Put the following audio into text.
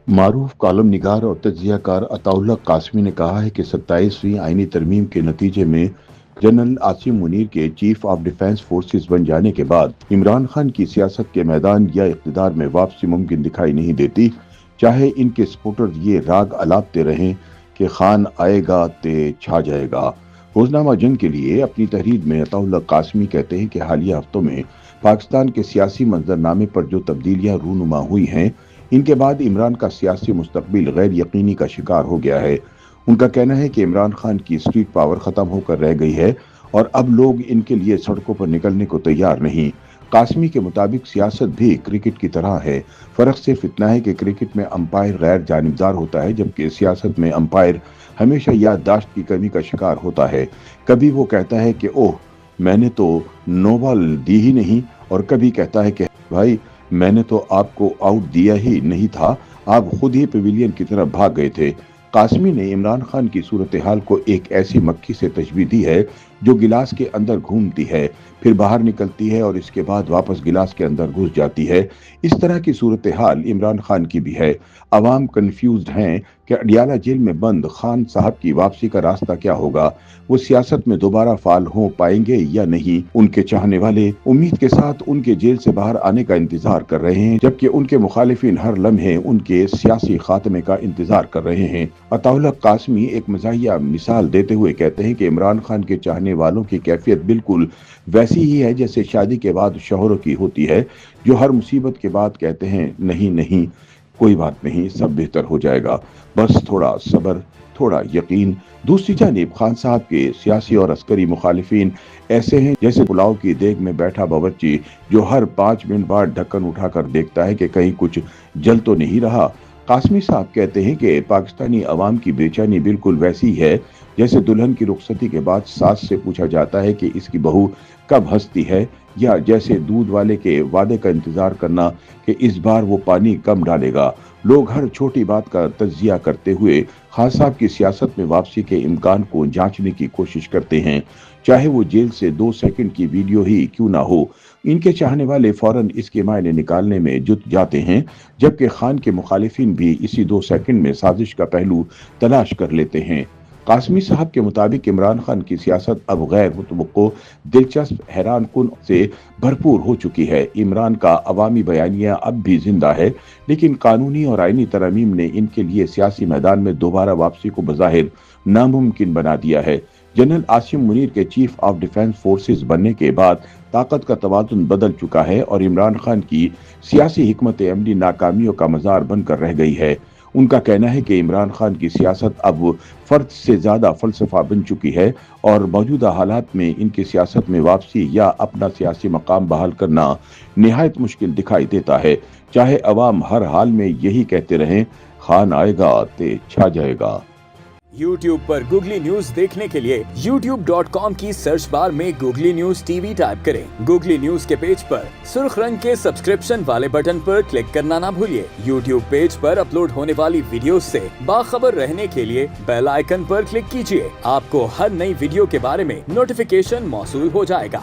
معروف کالم نگار اور تجزیہ کار عطاءاللہ قاسمی نے کہا ہے کہ 27ویں آئینی ترمیم کے نتیجے میں جنرل عاصم منیر کے چیف آف ڈیفنس فورسز بن جانے کے بعد عمران خان کی سیاست کے میدان یا اقتدار میں واپسی ممکن دکھائی نہیں دیتی، چاہے ان کے سپورٹرز یہ راگ الاپتے رہیں کہ خان آئے گا تے چھا جائے گا۔ روزنامہ جنگ کے لیے اپنی تحریر میں عطاءاللہ قاسمی کہتے ہیں کہ حالیہ ہفتوں میں پاکستان کے سیاسی منظرنامے پر جو تبدیلیاں رونما ہوئی ہیں، ان کے بعد عمران کا سیاسی مستقبل غیر یقینی کا شکار ہو گیا ہے۔ ان کا کہنا ہے کہ عمران خان کی اسٹریٹ پاور ختم ہو کر رہ گئی ہے اور اب لوگ ان کے لیے سڑکوں پر نکلنے کو تیار نہیں۔ قاسمی کے مطابق سیاست بھی کرکٹ کی طرح ہے، فرق صرف اتنا ہے کہ کرکٹ میں امپائر غیر جانبدار ہوتا ہے جبکہ سیاست میں امپائر ہمیشہ یادداشت کی کمی کا شکار ہوتا ہے۔ کبھی وہ کہتا ہے کہ اوہ میں نے تو نو بال دی ہی نہیں، اور کبھی کہتا ہے کہ بھائی میں نے تو آپ کو آؤٹ دیا ہی نہیں تھا، آپ خود ہی پیویلین کی طرف بھاگ گئے تھے۔ قاسمی نے عمران خان کی صورتحال کو ایک ایسی مکھی سے تشبیہ دی ہے جو گلاس کے اندر گھومتی ہے، پھر باہر نکلتی ہے اور اس کے بعد واپس گلاس کے اندر گھس جاتی ہے۔ اس طرح کی صورتحال عمران خان کی بھی ہے۔ عوام کنفیوزڈ ہیں کہ اڈیالہ جیل میں بند خان صاحب کی واپسی کا راستہ کیا ہوگا، وہ سیاست میں دوبارہ فعال ہو پائیں گے یا نہیں۔ ان کے چاہنے والے امید کے ساتھ ان کے جیل سے باہر آنے کا انتظار کر رہے ہیں، جبکہ ان کے مخالفین ہر لمحے ان کے سیاسی خاتمے کا انتظار کر رہے ہیں۔ عطاءاللہ قاسمی ایک مزاحیہ مثال دیتے ہوئے کہتے ہیں کہ عمران خان کے چاہنے والوں کی کیفیت بالکل ویسی ہی ہے جیسے شادی کے بعد شوہروں کی ہوتی ہے، جو ہر مصیبت کے بعد کہتے ہیں نہیں نہیں کوئی بات نہیں، سب بہتر ہو جائے گا، بس تھوڑا صبر، تھوڑا یقین۔ دوسری جانب خان صاحب کے سیاسی اور عسکری مخالفین ایسے ہیں جیسے پلاؤ کی دیگ میں بیٹھا باورچی جو ہر 5 منٹ بعد ڈھکن اٹھا کر دیکھتا ہے کہ کہیں کچھ جل تو نہیں رہا۔ قاسمی صاحب کہتے ہیں کہ پاکستانی عوام کی بے چینی بالکل ویسی ہے جیسے دلہن کی رخصتی کے بعد ساس سے پوچھا جاتا ہے کہ اس کی بہو کب ہنستی ہے، یا جیسے دودھ والے کے وعدے کا انتظار کرنا کہ اس بار وہ پانی کم ڈالے گا۔ لوگ ہر چھوٹی بات کا تجزیہ کرتے ہوئے خان صاحب کی سیاست میں واپسی کے امکان کو جانچنے کی کوشش کرتے ہیں، چاہے وہ جیل سے 2 سیکنڈ کی ویڈیو ہی کیوں نہ ہو۔ ان کے چاہنے والے فوراً اس کے معنی نکالنے میں جت جاتے ہیں، جبکہ خان کے مخالفین بھی اسی 2 سیکنڈ میں سازش کا پہلو تلاش کر لیتے ہیں۔ قاسمی صاحب کے مطابق عمران خان کی سیاست اب غیر متوقع، دلچسپ، حیران کن سے بھرپور ہو چکی ہے۔ عمران کا عوامی بیانیہ اب بھی زندہ ہے، لیکن قانونی اور آئینی ترامیم نے ان کے لیے سیاسی میدان میں دوبارہ واپسی کو بظاہر ناممکن بنا دیا ہے۔ جنرل عاصم منیر کے چیف آف ڈیفنس فورسز بننے کے بعد طاقت کا توازن بدل چکا ہے اور عمران خان کی سیاسی حکمت عملی ناکامیوں کا مزار بن کر رہ گئی ہے۔ ان کا کہنا ہے کہ عمران خان کی سیاست اب فرد سے زیادہ فلسفہ بن چکی ہے اور موجودہ حالات میں ان کی سیاست میں واپسی یا اپنا سیاسی مقام بحال کرنا نہایت مشکل دکھائی دیتا ہے، چاہے عوام ہر حال میں یہی کہتے رہیں خان آئے گا تے چھا جائے گا۔ YouTube پر گوگلی نیوز دیکھنے کے لیے youtube.com کی سرچ بار میں googly news T V type کریں۔ گوگلی نیوز کے پیج پر سرخ رنگ کے سبسکرپشن والے بٹن پر کلک کرنا نہ بھولیے۔ YouTube پیج پر اپلوڈ ہونے والی ویڈیوز سے باخبر رہنے کے لیے بیل آئیکن پر کلک کیجیے۔ آپ کو ہر نئی ویڈیو کے بارے میں نوٹیفیکیشن موصول ہو جائے گا۔